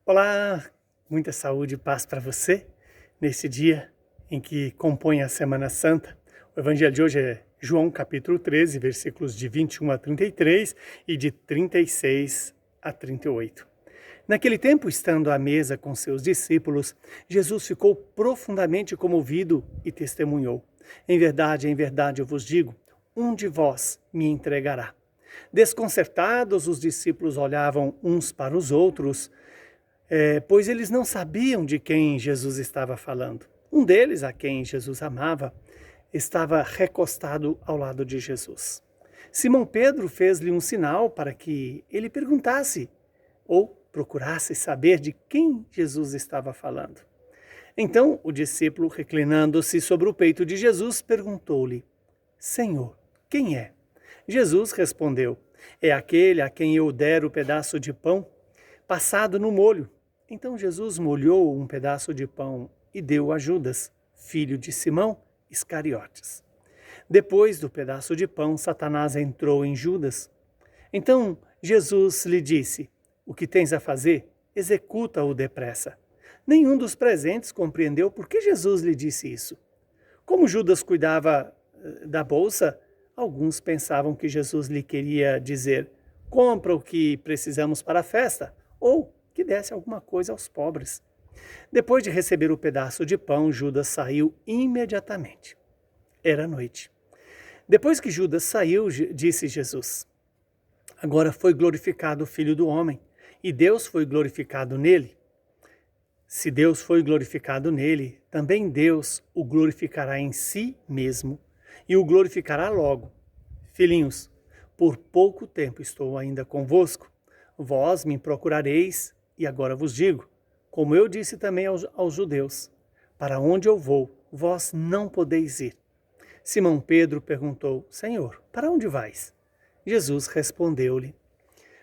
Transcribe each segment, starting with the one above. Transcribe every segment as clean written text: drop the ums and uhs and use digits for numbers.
Olá, muita saúde e paz para você nesse dia em que compõe a Semana Santa. O evangelho de hoje é João capítulo 13, versículos de 21 a 33 e de 36 a 38. Naquele tempo, estando à mesa com seus discípulos, Jesus ficou profundamente comovido e testemunhou: em verdade eu vos digo, um de vós me entregará. Desconcertados, os discípulos olhavam uns para os outros, pois eles não sabiam de quem Jesus estava falando. Um deles, a quem Jesus amava, estava recostado ao lado de Jesus. Simão Pedro fez-lhe um sinal para que ele perguntasse ou procurasse saber de quem Jesus estava falando. Então o discípulo, reclinando-se sobre o peito de Jesus, perguntou-lhe: Senhor, quem é? Jesus respondeu: É aquele a quem eu der o pedaço de pão passado no molho. Então Jesus molhou um pedaço de pão e deu a Judas, filho de Simão Iscariotes. Depois do pedaço de pão, Satanás entrou em Judas. Então Jesus lhe disse: O que tens a fazer? Executa-o depressa. Nenhum dos presentes compreendeu por que Jesus lhe disse isso. Como Judas cuidava da bolsa, alguns pensavam que Jesus lhe queria dizer: compra o que precisamos para a festa, ou que desse alguma coisa aos pobres. Depois de receber o pedaço de pão, Judas saiu imediatamente. Era noite. Depois que Judas saiu, disse Jesus: Agora foi glorificado o Filho do Homem, e Deus foi glorificado nele. Se Deus foi glorificado nele, também Deus o glorificará em si mesmo e o glorificará logo. Filhinhos, por pouco tempo estou ainda convosco. Vós me procurareis, e agora vos digo, como eu disse também aos judeus: para onde eu vou, vós não podeis ir. Simão Pedro perguntou: Senhor, para onde vais? Jesus respondeu-lhe: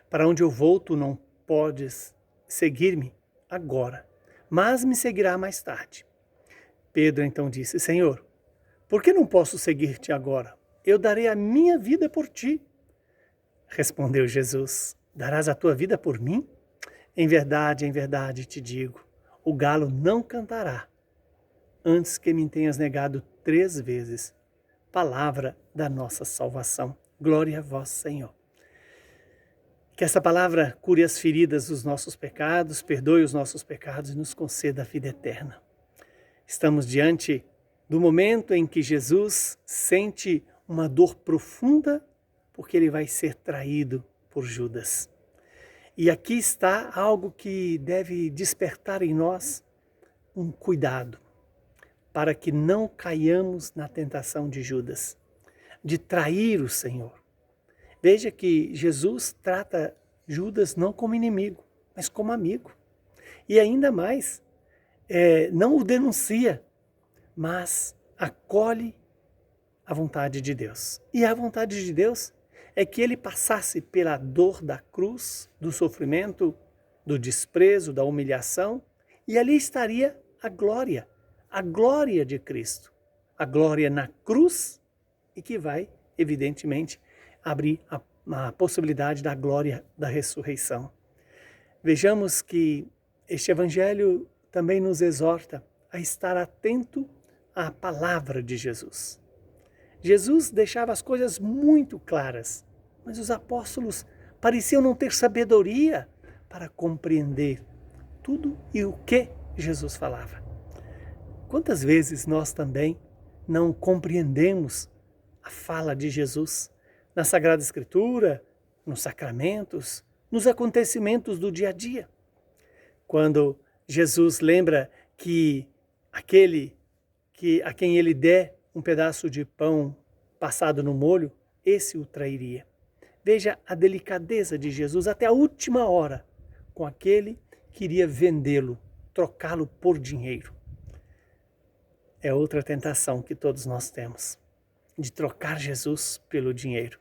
Para onde eu vou, tu não podes seguir-me agora, mas me seguirá mais tarde. Pedro então disse: Senhor, por que não posso seguir-te agora? Eu darei a minha vida por ti. Respondeu Jesus: Darás a tua vida por mim? Em verdade te digo, o galo não cantará antes que me tenhas negado 3 vezes. Palavra da nossa salvação. Glória a vós, Senhor. Que essa palavra cure as feridas dos nossos pecados, perdoe os nossos pecados e nos conceda a vida eterna. Estamos diante do momento em que Jesus sente uma dor profunda porque ele vai ser traído por Judas. E aqui está algo que deve despertar em nós um cuidado para que não caiamos na tentação de Judas, de trair o Senhor. Veja que Jesus trata Judas não como inimigo, mas como amigo. E ainda mais, não o denuncia, mas acolhe a vontade de Deus. E a vontade de Deus é que ele passasse pela dor da cruz, do sofrimento, do desprezo, da humilhação, e ali estaria a glória de Cristo, a glória na cruz e que vai, evidentemente, abrir a possibilidade da glória da ressurreição. Vejamos que este evangelho também nos exorta a estar atento à palavra de Jesus. Jesus deixava as coisas muito claras, mas os apóstolos pareciam não ter sabedoria para compreender tudo e o que Jesus falava. Quantas vezes nós também não compreendemos a fala de Jesus na Sagrada Escritura, nos sacramentos, nos acontecimentos do dia a dia? Quando Jesus lembra que aquele a quem ele der um pedaço de pão passado no molho, esse o trairia. Veja a delicadeza de Jesus até a última hora com aquele que iria vendê-lo, trocá-lo por dinheiro. É outra tentação que todos nós temos, de trocar Jesus pelo dinheiro.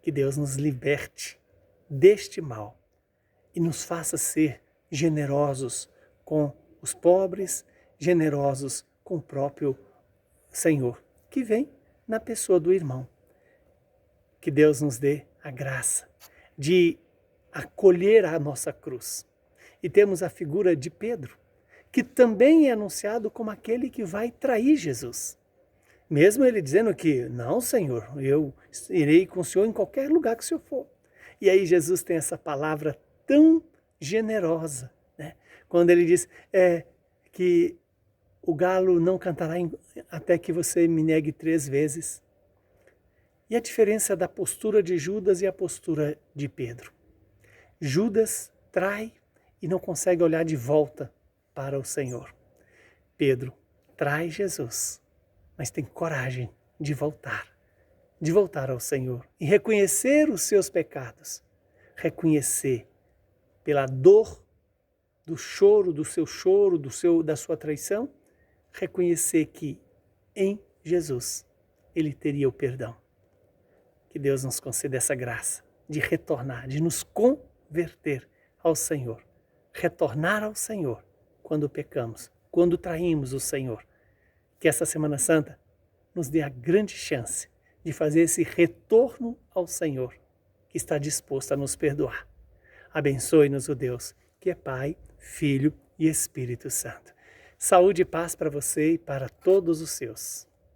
Que Deus nos liberte deste mal e nos faça ser generosos com os pobres, generosos com o próprio Senhor, que vem na pessoa do irmão. Que Deus nos dê a graça de acolher a nossa cruz E temos a figura de Pedro, que também é anunciado como aquele que vai trair Jesus. Mesmo ele dizendo que, não, Senhor, eu irei com o Senhor em qualquer lugar que o Senhor for. E aí Jesus tem essa palavra tão generosa, né? Quando ele diz que o galo não cantará até que você me negue 3 vezes. E a diferença da postura de Judas e a postura de Pedro. Judas trai e não consegue olhar de volta para o Senhor. Pedro trai Jesus, mas tem coragem de voltar ao Senhor e reconhecer os seus pecados, reconhecer pela dor do choro, da sua traição, reconhecer que em Jesus ele teria o perdão. Que Deus nos conceda essa graça de retornar, de nos converter ao Senhor, retornar ao Senhor quando pecamos, quando traímos o Senhor. Que essa Semana Santa nos dê a grande chance de fazer esse retorno ao Senhor, que está disposto a nos perdoar. Abençoe-nos o Deus, que é Pai, Filho e Espírito Santo. Saúde e paz para você e para todos os seus.